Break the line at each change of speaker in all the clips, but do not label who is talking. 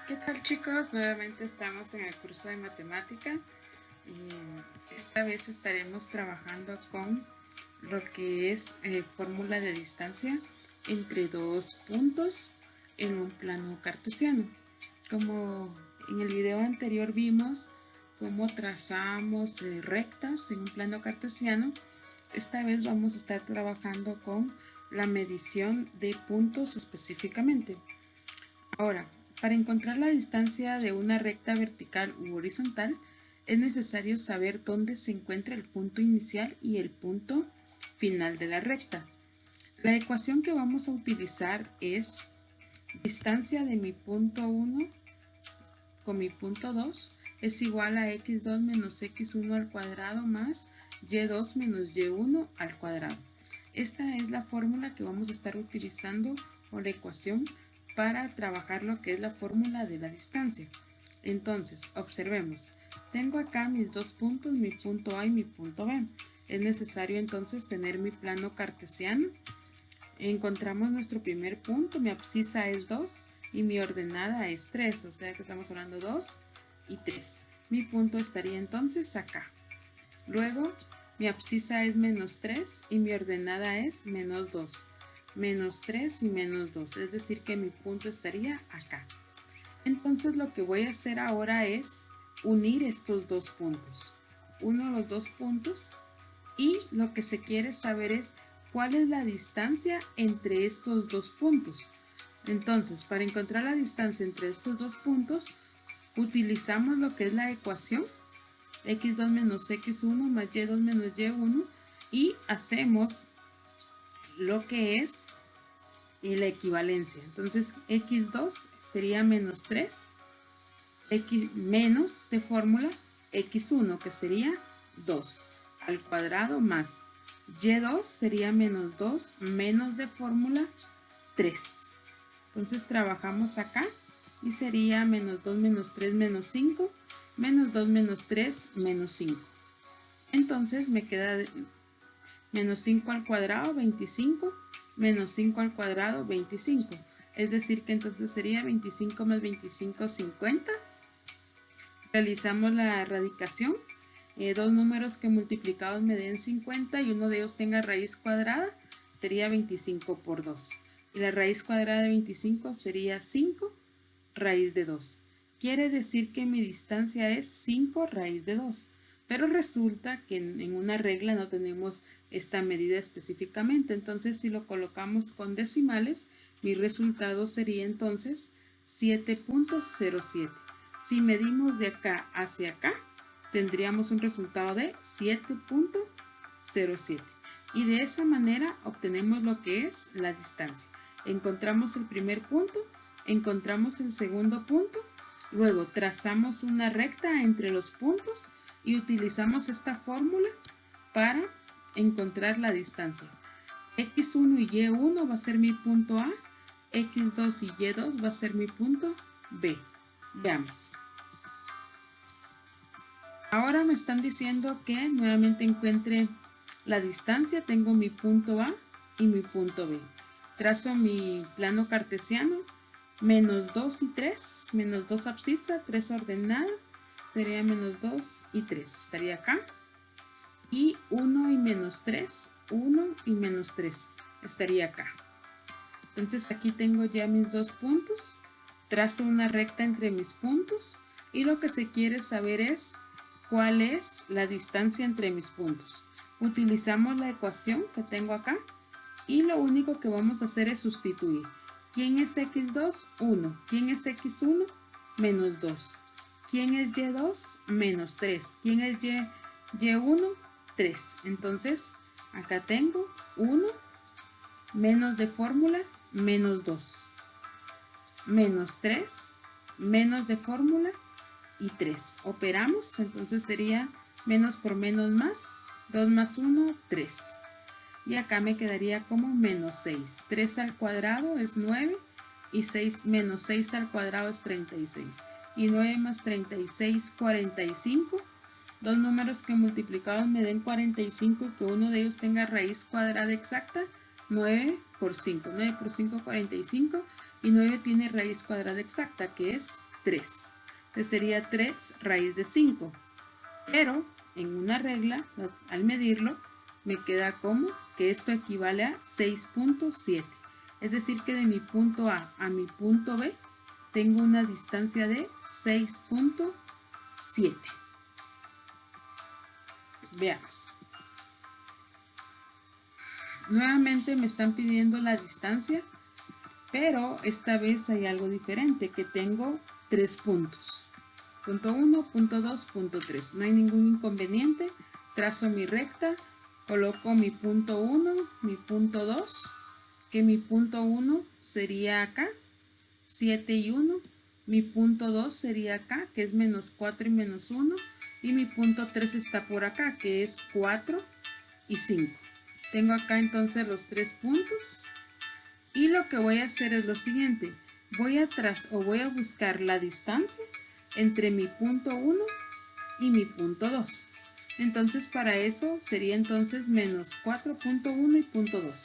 ¿Qué tal, chicos? Nuevamente estamos en el curso de matemática y esta vez estaremos trabajando con lo que es fórmula de distancia entre dos puntos en un plano cartesiano. Como en el video anterior vimos cómo trazamos rectas en un plano cartesiano, esta vez vamos a estar trabajando con la medición de puntos específicamente. Ahora, para encontrar la distancia de una recta vertical u horizontal, es necesario saber dónde se encuentra el punto inicial y el punto final de la recta. La ecuación que vamos a utilizar es distancia de mi punto 1 con mi punto 2 es igual a x2 menos x1 al cuadrado más y2 menos y1 al cuadrado. Esta es la fórmula que vamos a estar utilizando o la ecuación para trabajar lo que es la fórmula de la distancia. Entonces, observemos. Tengo acá mis dos puntos, mi punto A y mi punto B. Es necesario entonces tener mi plano cartesiano. Encontramos nuestro primer punto, mi abscisa es 2 y mi ordenada es 3, o sea que estamos hablando 2 y 3. Mi punto estaría entonces acá. Luego, mi abscisa es menos 3 y mi ordenada es menos 2. Menos 3 y menos 2, es decir que mi punto estaría acá. Entonces lo que voy a hacer ahora es unir estos dos puntos. Uno los dos puntos y lo que se quiere saber es cuál es la distancia entre estos dos puntos. Entonces, para encontrar la distancia entre estos dos puntos, utilizamos lo que es la ecuación x2 menos x1 más y2 menos y1 y hacemos lo que es la equivalencia. Entonces, x2 sería menos 3, x menos de fórmula x1 que sería 2 al cuadrado más y2 sería menos 2 menos de fórmula 3. Entonces trabajamos acá y sería menos 2 menos 3 menos 5 menos 2 menos 3 menos 5. Entonces me queda menos 5 al cuadrado 25 menos 5 al cuadrado 25. Es decir que entonces sería 25 más 25 50. Realizamos la erradicación. Dos números que multiplicados me den 50 y uno de ellos tenga raíz cuadrada sería 25 por 2. Y la raíz cuadrada de 25 sería 5 raíz de 2. Quiere decir que mi distancia es 5 raíz de 2. Pero resulta que en una regla no tenemos esta medida específicamente. Entonces, si lo colocamos con decimales, mi resultado sería entonces 7.07. Si medimos de acá hacia acá, tendríamos un resultado de 7.07. Y de esa manera obtenemos lo que es la distancia. Encontramos el primer punto, encontramos el segundo punto, luego trazamos una recta entre los puntos y utilizamos esta fórmula para encontrar la distancia. x1 y y1 va a ser mi punto A, x2 y y2 va a ser mi punto B. Veamos. Ahora me están diciendo que nuevamente encuentre la distancia. Tengo mi punto A y mi punto B. Trazo mi plano cartesiano. Menos 2 y 3. Menos 2 abscisa, 3 ordenada. Sería menos 2 y 3. Estaría acá. Y 1 y menos 3. 1 y menos 3. Estaría acá. Entonces aquí tengo ya mis dos puntos. Trazo una recta entre mis puntos. Y lo que se quiere saber es cuál es la distancia entre mis puntos. Utilizamos la ecuación que tengo acá y lo único que vamos a hacer es sustituir. ¿Quién es x2? 1. ¿Quién es x1? Menos 2. ¿Quién es y2? Menos 3. ¿Quién es y1? 3. Entonces acá tengo 1 menos de fórmula menos 2 menos 3 menos de fórmula y 3. Operamos, entonces sería menos por menos más, 2 más 1, 3. Y acá me quedaría como menos 6. 3 al cuadrado es 9 y 6 menos 6 al cuadrado es 36. Y 9 más 36, 45. Dos números que multiplicados me den 45 y que uno de ellos tenga raíz cuadrada exacta, 9 por 5. 9 por 5, 45. Y 9 tiene raíz cuadrada exacta, que es 3. Entonces sería 3 raíz de 5. Pero en una regla, al medirlo, me queda como que esto equivale a 6.7. Es decir, que de mi punto A a mi punto B tengo una distancia de 6.7. Veamos. Nuevamente me están pidiendo la distancia, pero esta vez hay algo diferente, que tengo 3 puntos. Punto 1, punto 2, punto 3. No hay ningún inconveniente. Trazo mi recta, coloco mi punto 1, mi punto 2, que mi punto 1 sería acá, 7 y 1. Mi punto 2 sería acá, que es menos 4 y menos 1. Y mi punto 3 está por acá, que es 4 y 5. Tengo acá entonces los 3 puntos. Y lo que voy a hacer es lo siguiente. Voy a buscar la distancia entre mi punto 1 y mi punto 2. Entonces para eso sería entonces menos 4.1 y punto 2.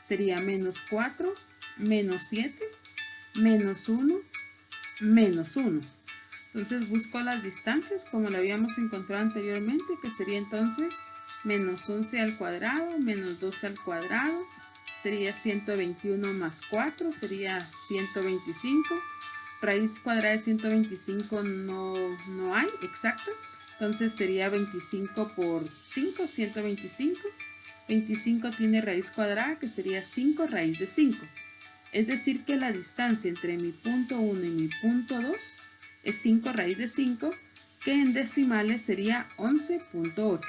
Sería menos 4, menos 7, menos 1, menos 1. Entonces busco las distancias como lo habíamos encontrado anteriormente, que sería entonces menos 11 al cuadrado, menos 2 al cuadrado, sería 121 más 4, sería 125. Raíz cuadrada de 125 no hay, exacto. Entonces sería 25 por 5, 125. 25 tiene raíz cuadrada, que sería 5 raíz de 5. Es decir, que la distancia entre mi punto 1 y mi punto 2 es 5 raíz de 5, que en decimales sería 11.8.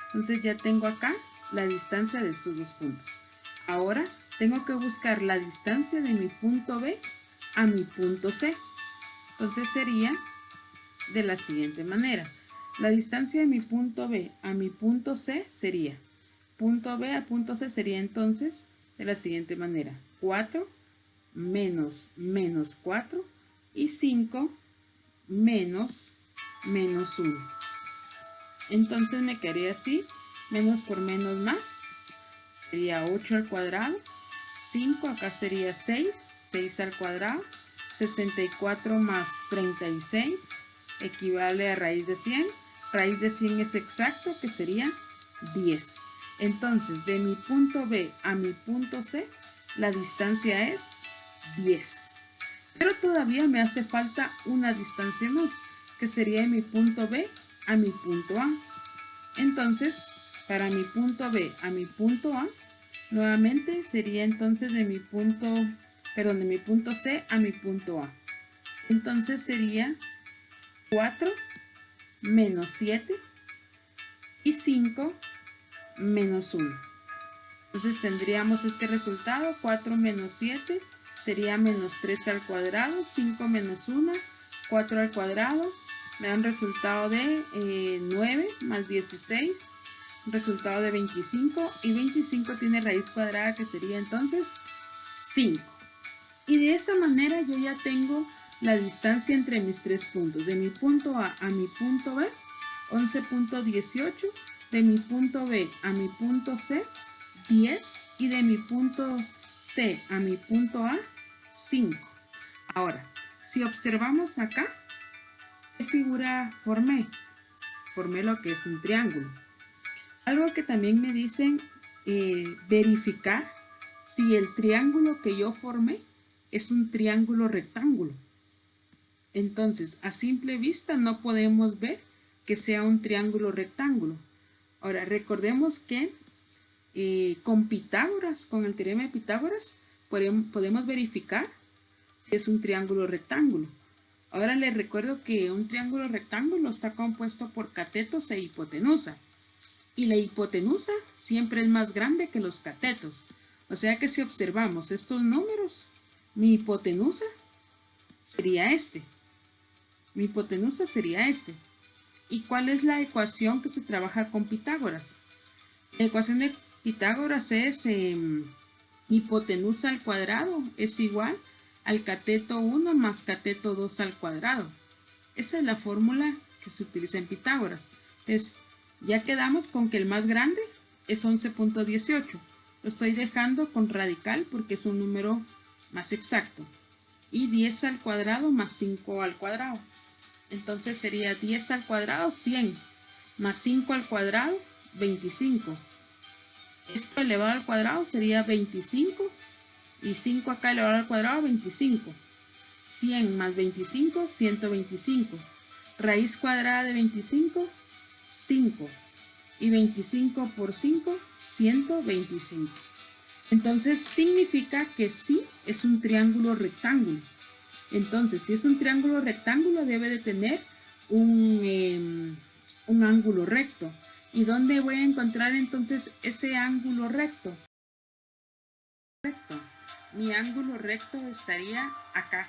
Entonces ya tengo acá la distancia de estos dos puntos. Ahora tengo que buscar la distancia de mi punto B a mi punto C. Entonces sería de la siguiente manera. La distancia de mi punto B a mi punto C sería, punto B a punto C sería entonces de la siguiente manera. 4 menos 4 y 5 menos 1. Entonces me quedaría así, menos por menos más, sería 8 al cuadrado, 5 acá sería 6, 6 al cuadrado, 64 más 36 equivale a raíz de 100, raíz de 100 es exacto, que sería 10. Entonces de mi punto B a mi punto C la distancia es 10. Pero todavía me hace falta una distancia más, que sería de mi punto B a mi punto A. Entonces, para mi punto B a mi punto A, nuevamente sería entonces de mi punto C a mi punto A. Entonces sería 4 menos 7 y 5 menos 1. Entonces tendríamos este resultado, 4 menos 7 sería menos 3 al cuadrado, 5 menos 1, 4 al cuadrado, me da un resultado de 9 más 16, un resultado de 25, y 25 tiene raíz cuadrada, que sería entonces 5. Y de esa manera yo ya tengo la distancia entre mis tres puntos, de mi punto A a mi punto B, 11.18, de mi punto B a mi punto C, 10, y de mi punto C a mi punto A, 5. Ahora, si observamos acá, ¿qué figura formé? Formé lo que es un triángulo. Algo que también me dicen, verificar si el triángulo que yo formé es un triángulo rectángulo. Entonces, a simple vista no podemos ver que sea un triángulo rectángulo. Ahora, recordemos que con Pitágoras, con el teorema de Pitágoras, podemos verificar si es un triángulo rectángulo. Ahora les recuerdo que un triángulo rectángulo está compuesto por catetos e hipotenusa. Y la hipotenusa siempre es más grande que los catetos. O sea que si observamos estos números, mi hipotenusa sería este. Mi hipotenusa sería este. ¿Y cuál es la ecuación que se trabaja con Pitágoras? La ecuación de Pitágoras es hipotenusa al cuadrado es igual al cateto 1 más cateto 2 al cuadrado. Esa es la fórmula que se utiliza en Pitágoras. Entonces, ya quedamos con que el más grande es 11.18. lo estoy dejando con radical porque es un número más exacto. Y 10 al cuadrado más 5 al cuadrado. Entonces sería 10 al cuadrado, 100, más 5 al cuadrado, 25. Esto elevado al cuadrado sería 25 y 5 acá elevado al cuadrado, 25. 100 más 25, 125. Raíz cuadrada de 25, 5. Y 25 por 5, 125. Entonces significa que sí es un triángulo rectángulo. Entonces, si es un triángulo rectángulo, debe de tener un ángulo recto. ¿Y dónde voy a encontrar entonces ese ángulo recto? Mi ángulo recto estaría acá,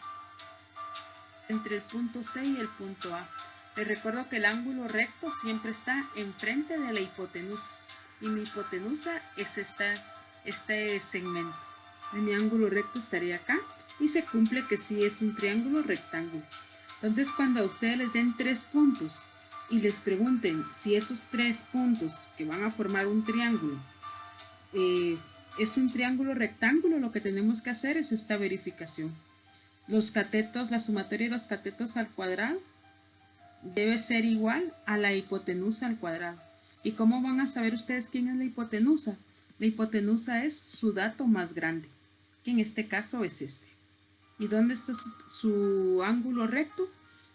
entre el punto C y el punto A. Les recuerdo que el ángulo recto siempre está enfrente de la hipotenusa. Y mi hipotenusa es este segmento. Mi ángulo recto estaría acá y se cumple que sí es un triángulo rectángulo. Entonces, cuando a ustedes les den 3 puntos y les pregunten si esos 3 puntos que van a formar un triángulo es un triángulo rectángulo, lo que tenemos que hacer es esta verificación. Los catetos, la sumatoria de los catetos al cuadrado debe ser igual a la hipotenusa al cuadrado. ¿Y cómo van a saber ustedes quién es la hipotenusa? La hipotenusa es su dato más grande, que en este caso es este. ¿Y dónde está su ángulo recto?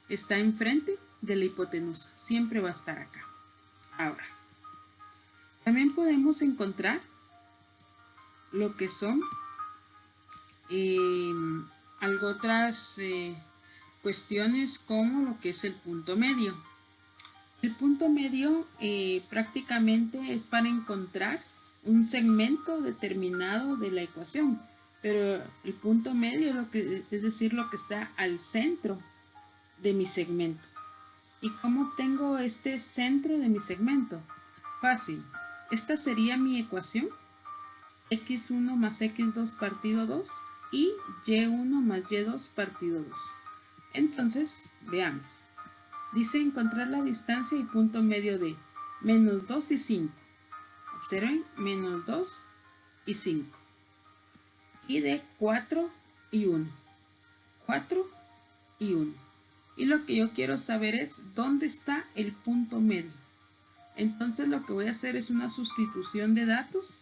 Está enfrente de la hipotenusa. Siempre va a estar acá. Ahora, también podemos encontrar lo que son algo otras cuestiones como lo que es el punto medio. El punto medio prácticamente es para encontrar un segmento determinado de la ecuación, pero el punto medio es decir, lo que está al centro de mi segmento. ¿Y cómo obtengo este centro de mi segmento? Fácil. Esta sería mi ecuación. X1 más X2 partido 2 y Y1 más Y2 partido 2. Entonces, veamos. Dice encontrar la distancia y punto medio de menos 2 y 5. Observen, menos 2 y 5. Y de 4 y 1. 4 y 1. Y lo que yo quiero saber es dónde está el punto medio. Entonces lo que voy a hacer es una sustitución de datos.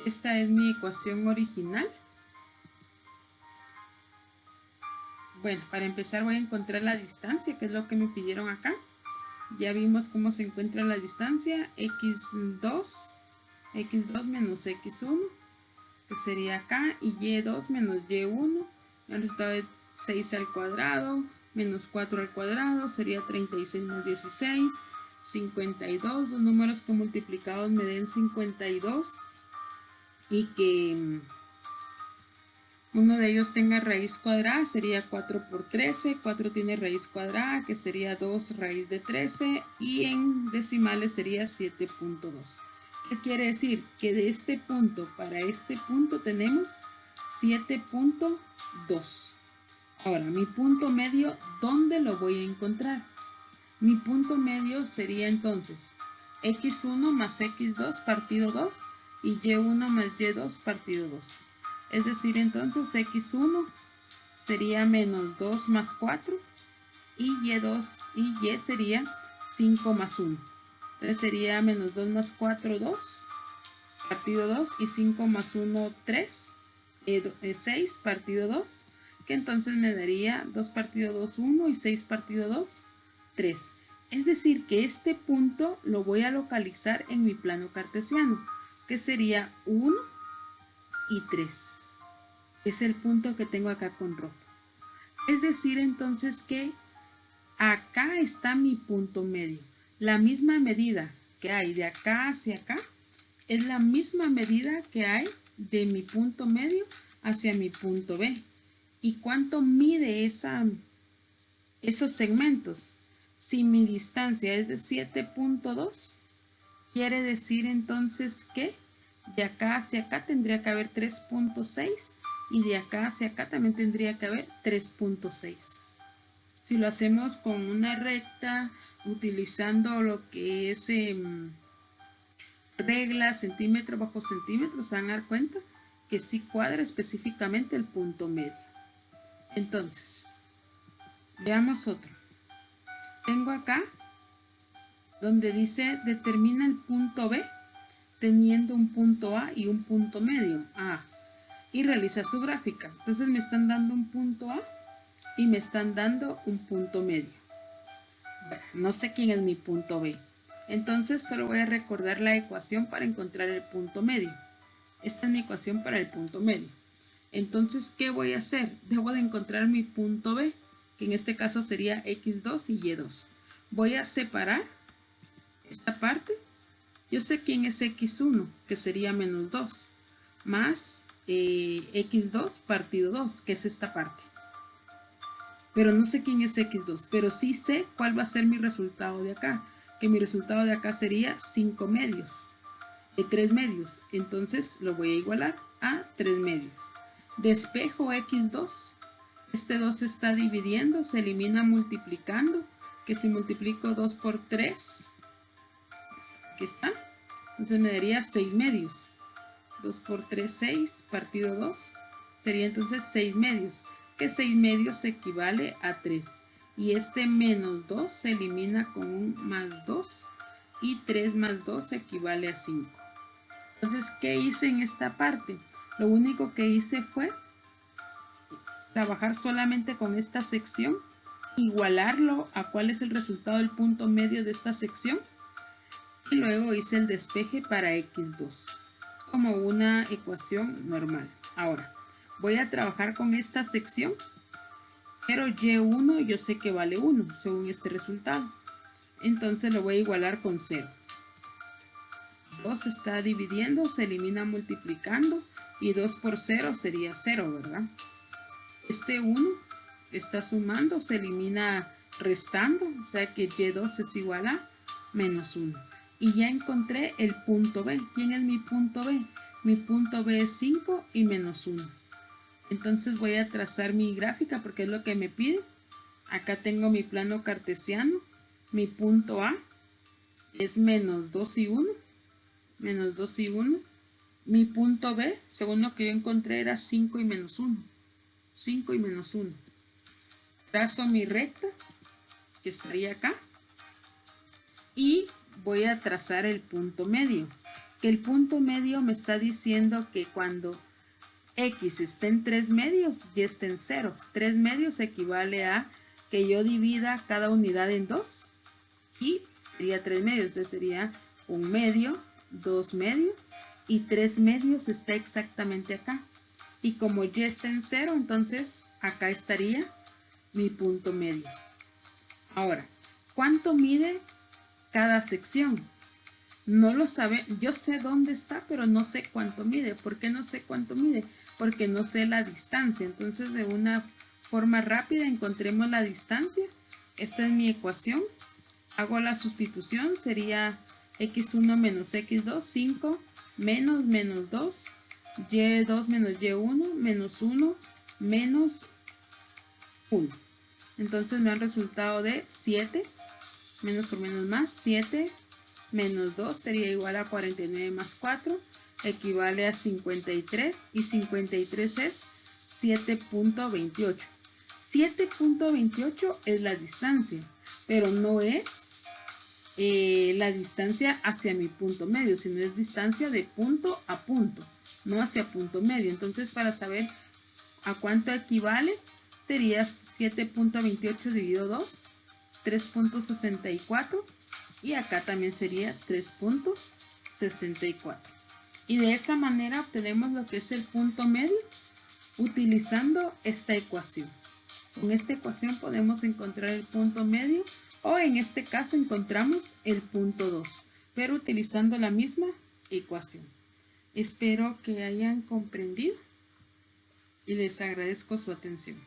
Esta es mi ecuación original. Bueno, para empezar voy a encontrar la distancia, que es lo que me pidieron acá. Ya vimos cómo se encuentra la distancia, x2 menos x1, que sería acá, y y2 menos y1, el resultado es 6 al cuadrado, menos 4 al cuadrado, sería 36 más 16, 52, los números que multiplicados me den 52, y que uno de ellos tenga raíz cuadrada, sería 4 por 13, 4 tiene raíz cuadrada, que sería 2 raíz de 13, y en decimales sería 7.2. ¿Qué quiere decir? Que de este punto para este punto tenemos 7.2. Ahora, mi punto medio, ¿dónde lo voy a encontrar? Mi punto medio sería entonces x1 más x2 partido 2 y y1 más y2 partido 2. Es decir, entonces x1 sería menos 2 más 4 y y2 y y sería 5 más 1. Entonces sería menos 2 más 4, 2, partido 2, y 5 más 1, 3, 6, partido 2, que entonces me daría 2 partido 2, 1, y 6 partido 2, 3. Es decir, que este punto lo voy a localizar en mi plano cartesiano, que sería 1 y 3. Es el punto que tengo acá con rojo. Es decir, entonces que acá está mi punto medio. La misma medida que hay de acá hacia acá es la misma medida que hay de mi punto medio hacia mi punto B. ¿Y cuánto mide esos segmentos? Si mi distancia es de 7.2, quiere decir entonces que de acá hacia acá tendría que haber 3.6 y de acá hacia acá también tendría que haber 3.6. Si lo hacemos con una recta, utilizando lo que es regla, centímetro bajo centímetro, se van a dar cuenta que sí cuadra específicamente el punto medio. Entonces, veamos otro. Tengo acá donde dice determina el punto B teniendo un punto A y un punto medio A y realiza su gráfica. Entonces me están dando un punto A y me están dando un punto medio. Bueno, no sé quién es mi punto B. Entonces solo voy a recordar la ecuación para encontrar el punto medio. Esta es mi ecuación para el punto medio. Entonces, ¿qué voy a hacer? Debo de encontrar mi punto B, que en este caso sería X2 y Y2. Voy a separar esta parte. Yo sé quién es X1, que sería menos 2, más X2 partido 2, que es esta parte. Pero no sé quién es X2, pero sí sé cuál va a ser mi resultado de acá, que mi resultado de acá sería 5 medios, 3 medios. Entonces lo voy a igualar a 3 medios. Despejo X2, este 2 se está dividiendo, se elimina multiplicando, que si multiplico 2 por 3, aquí está, entonces me daría 6 medios. 2 por 3, 6, partido 2, sería entonces 6 medios, que 6 medios equivale a 3. Y este menos 2 se elimina con un más 2, y 3 más 2 equivale a 5. Entonces, ¿qué hice en esta parte? Lo único que hice fue trabajar solamente con esta sección, igualarlo a cuál es el resultado del punto medio de esta sección, y luego hice el despeje para X2 como una ecuación normal. Ahora voy a trabajar con esta sección, pero Y1 yo sé que vale 1 según este resultado, entonces lo voy a igualar con 0. 2 se está dividiendo, se elimina multiplicando, y 2 por 0 sería 0, ¿verdad? Este 1 está sumando, se elimina restando, o sea que Y2 es igual a menos 1. Y ya encontré el punto B. ¿Quién es mi punto B? Mi punto B es 5 y menos 1. Entonces voy a trazar mi gráfica porque es lo que me pide. Acá tengo mi plano cartesiano. Mi punto A es menos 2 y 1. Menos 2 y 1. Mi punto B, según lo que yo encontré, era 5 y menos 1. 5 y menos 1. Trazo mi recta, que estaría acá. Y voy a trazar el punto medio. Que el punto medio me está diciendo que cuando X está en 3 medios, y está en 0. 3 medios equivale a que yo divida cada unidad en 2. Y sería 3 medios. Entonces sería 1 medio, 2 medios. Y 3 medios está exactamente acá. Y como Y está en 0, entonces acá estaría mi punto medio. Ahora, ¿cuánto mide cada sección? No lo sabe, yo sé dónde está, pero no sé cuánto mide. ¿Por qué no sé cuánto mide? Porque no sé la distancia. Entonces, de una forma rápida, encontremos la distancia. Esta es mi ecuación. Hago la sustitución, sería x1 menos x2, 5 menos menos 2, y2 menos y1, menos 1, menos 1. Entonces me da el resultado de 7, menos por menos más, 7 menos 2 sería igual a 49 más 4, equivale a 53, y 53 es 7.28. 7.28 es la distancia, pero no es la distancia hacia mi punto medio, sino es distancia de punto a punto, no hacia punto medio. Entonces, para saber a cuánto equivale, sería 7.28 dividido 2, 3.64, y acá también sería 3.64. Y de esa manera obtenemos lo que es el punto medio utilizando esta ecuación. Con esta ecuación podemos encontrar el punto medio, o en este caso encontramos el punto 2, pero utilizando la misma ecuación. Espero que hayan comprendido y les agradezco su atención.